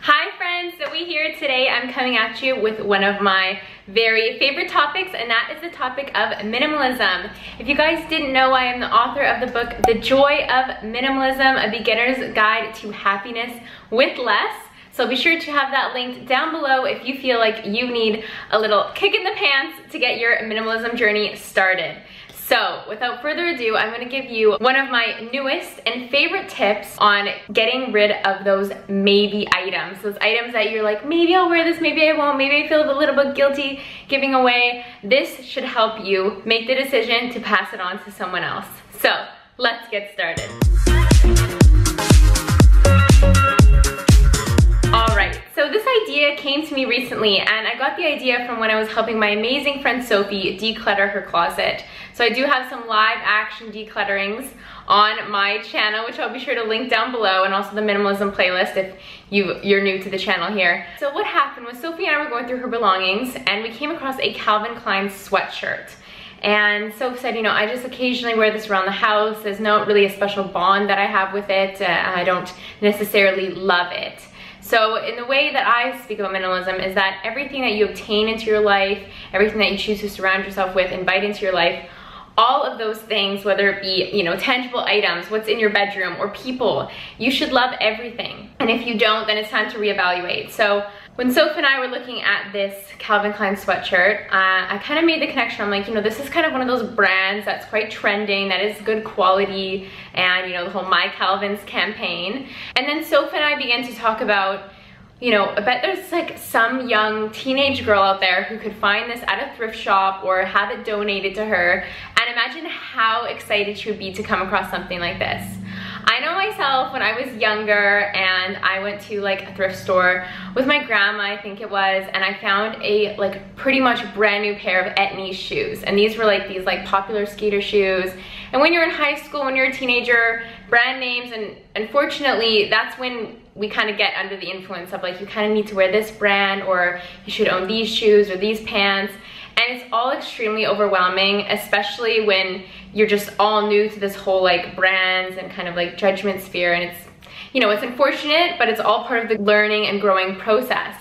Hi friends, Zoey here. Today I'm coming at you with one of my very favorite topics, and that is the topic of minimalism. If you guys didn't know, I am the author of the book, The Joy of Minimalism, A Beginner's Guide to Happiness with Less. So be sure to have that linked down below if you feel like you need a little kick in the pants to get your minimalism journey started. So without further ado, I'm gonna give you one of my newest and favorite tips on getting rid of those maybe items. Those items that you're like, maybe I'll wear this, maybe I won't, maybe I feel a little bit guilty giving away. This should help you make the decision to pass it on to someone else. So let's get started. Alright, so this idea came to me recently, and I got the idea from when I was helping my amazing friend Sophie declutter her closet. So I do have some live action declutterings on my channel, which I'll be sure to link down below, and also the minimalism playlist if you're new to the channel here. So what happened was Sophie and I were going through her belongings, and we came across a Calvin Klein sweatshirt. And Sophie said, you know, I just occasionally wear this around the house. There's not really a special bond that I have with it. I don't necessarily love it. So in the way that I speak about minimalism is that everything that you obtain into your life, everything that you choose to surround yourself with, invite into your life, all of those things, whether it be, you know, tangible items, what's in your bedroom, or people, you should love everything. And if you don't, then it's time to reevaluate. So when Sophie and I were looking at this Calvin Klein sweatshirt, I kind of made the connection. I'm like, you know, this is kind of one of those brands that's quite trending, that is good quality, and, you know, the whole My Calvins campaign. And then Sophie and I began to talk about, you know, I bet there's like some young teenage girl out there who could find this at a thrift shop or have it donated to her, and imagine how excited she would be to come across something like this. I know myself, when I was younger and I went to like a thrift store with my grandma, I think it was, and I found a like pretty much brand new pair of Etnies shoes. And these were like these like popular skater shoes. And when you're in high school, when you're a teenager, brand names, and unfortunately that's when we kind of get under the influence of like, you kind of need to wear this brand, or you should own these shoes or these pants. And it's all extremely overwhelming, especially when you're just all new to this whole like brands and kind of like judgment sphere. And it's, you know, it's unfortunate, but it's all part of the learning and growing process.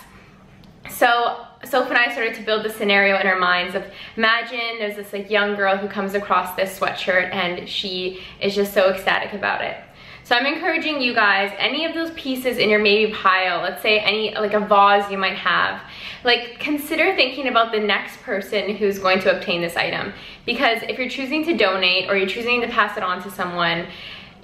So Sophie and I started to build the scenario in our minds of, imagine there's this like young girl who comes across this sweatshirt and she is just so ecstatic about it. So I'm encouraging you guys, any of those pieces in your maybe pile, let's say any, like a vase you might have, like consider thinking about the next person who's going to obtain this item. Because if you're choosing to donate or you're choosing to pass it on to someone,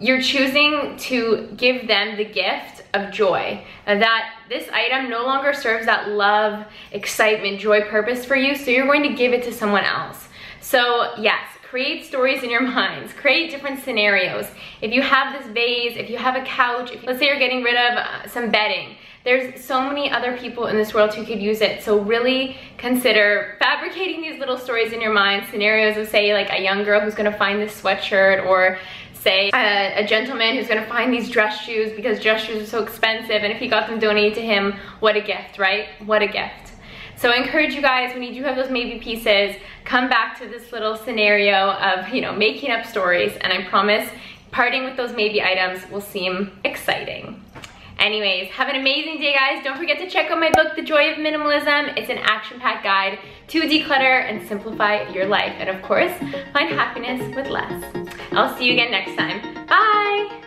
you're choosing to give them the gift of joy. That this item no longer serves that love, excitement, joy, purpose for you, so you're going to give it to someone else. So yes, create stories in your minds, create different scenarios. If you have this vase, if you have a couch, let's say you're getting rid of some bedding, there's so many other people in this world who could use it. So really consider fabricating these little stories in your mind, scenarios of, say, like a young girl who's gonna find this sweatshirt, or say a gentleman who's gonna find these dress shoes because dress shoes are so expensive, and if he got them donated to him, what a gift, right? What a gift. So I encourage you guys, when you do have those maybe pieces, come back to this little scenario of, you know, making up stories, and I promise parting with those maybe items will seem exciting. Anyways, have an amazing day, guys. Don't forget to check out my book, The Joy of Minimalism. It's an action-packed guide to declutter and simplify your life, and of course, find happiness with less. I'll see you again next time. Bye!